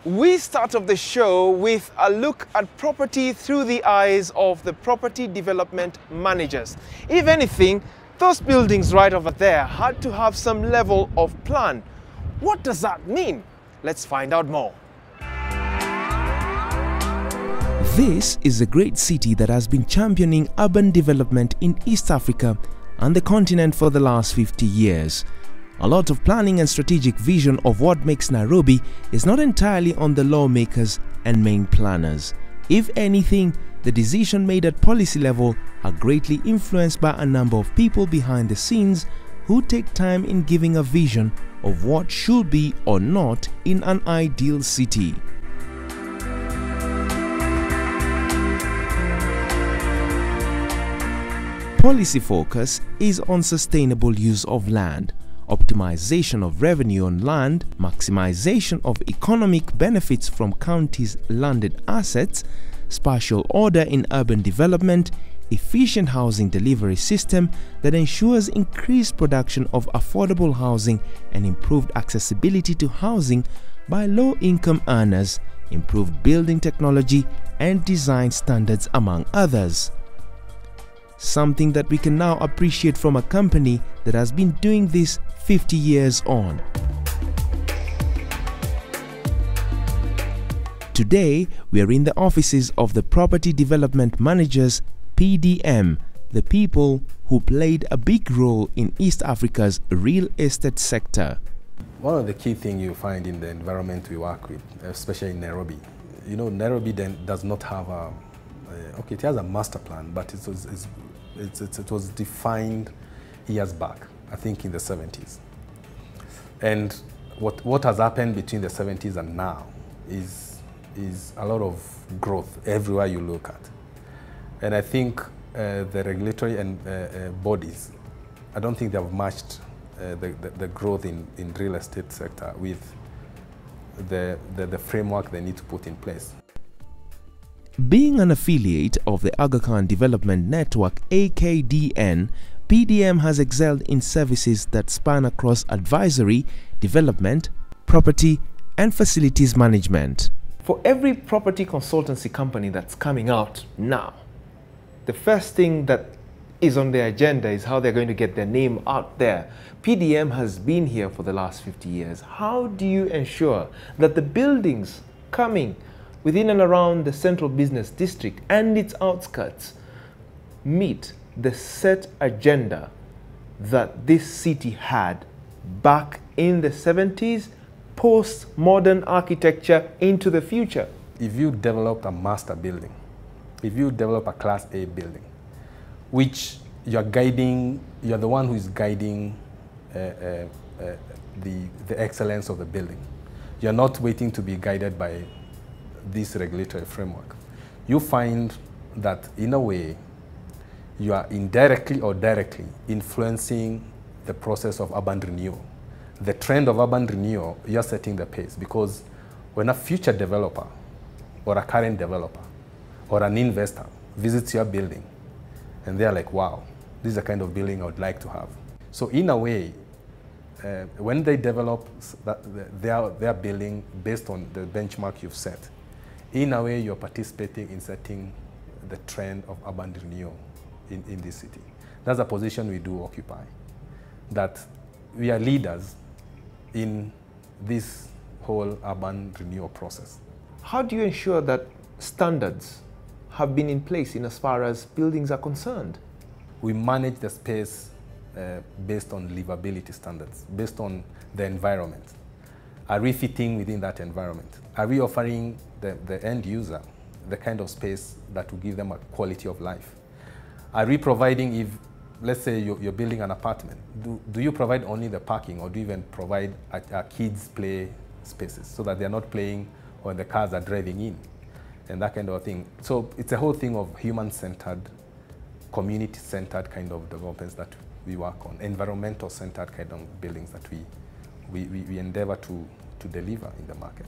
We start off the show with a look at property through the eyes of the property development managers. If anything, those buildings right over there had to have some level of plan. What does that mean? Let's find out more. This is a great city that has been championing urban development in East Africa and the continent for the last 50 years. A lot of planning and strategic vision of what makes Nairobi is not entirely on the lawmakers and main planners. If anything, the decisions made at policy level are greatly influenced by a number of people behind the scenes who take time in giving a vision of what should be or not in an ideal city. Policy focus is on sustainable use of land, optimization of revenue on land, maximization of economic benefits from counties' landed assets, spatial order in urban development, efficient housing delivery system that ensures increased production of affordable housing and improved accessibility to housing by low-income earners, improved building technology and design standards, among others. Something that we can now appreciate from a company that has been doing this 50 years on. Today, we are in the offices of the Property Development Managers, PDM, the people who played a big role in East Africa's real estate sector. One of the key things you find in the environment we work with, especially in Nairobi, Nairobi then does not have a okay, it has a master plan, but it was defined years back, I think in the 70s. And what has happened between the 70s and now is a lot of growth everywhere you look at. And I think the regulatory and bodies, I don't think they have matched the growth in real estate sector with the framework they need to put in place. Being an affiliate of the Aga Khan Development Network (AKDN), PDM has excelled in services that span across advisory, development, property and facilities management. For every property consultancy company that's coming out now, the first thing that is on their agenda is how they're going to get their name out there. PDM has been here for the last 50 years. How do you ensure that the buildings coming within and around the central business district and its outskirts meet the set agenda that this city had back in the 70s, post-modern architecture into the future? If you develop a master building, if you develop a Class A building, which you're the one who is guiding the excellence of the building. You're not waiting to be guided by this regulatory framework. You find that in a way you are indirectly or directly influencing the process of urban renewal. The trend of urban renewal, you're setting the pace, because when a future developer or a current developer or an investor visits your building and they're like, wow, this is the kind of building I would like to have. So in a way, when they develop their building based on the benchmark you've set, in a way, you're participating in setting the trend of urban renewal in this city. That's a position we do occupy, that we are leaders in this whole urban renewal process. How do you ensure that standards have been in place in as far as buildings are concerned? We manage the space based on livability standards, based on the environment. Are we fitting within that environment? Are we offering the end user the kind of space that will give them a quality of life? Are we providing, if let's say you're building an apartment, do you provide only the parking, or do you even provide a kids play spaces so that they're not playing when the cars are driving in, and that kind of thing? So it's a whole thing of human-centered, community-centered kind of developments that we work on, environmental-centered kind of buildings that we endeavor to deliver in the market.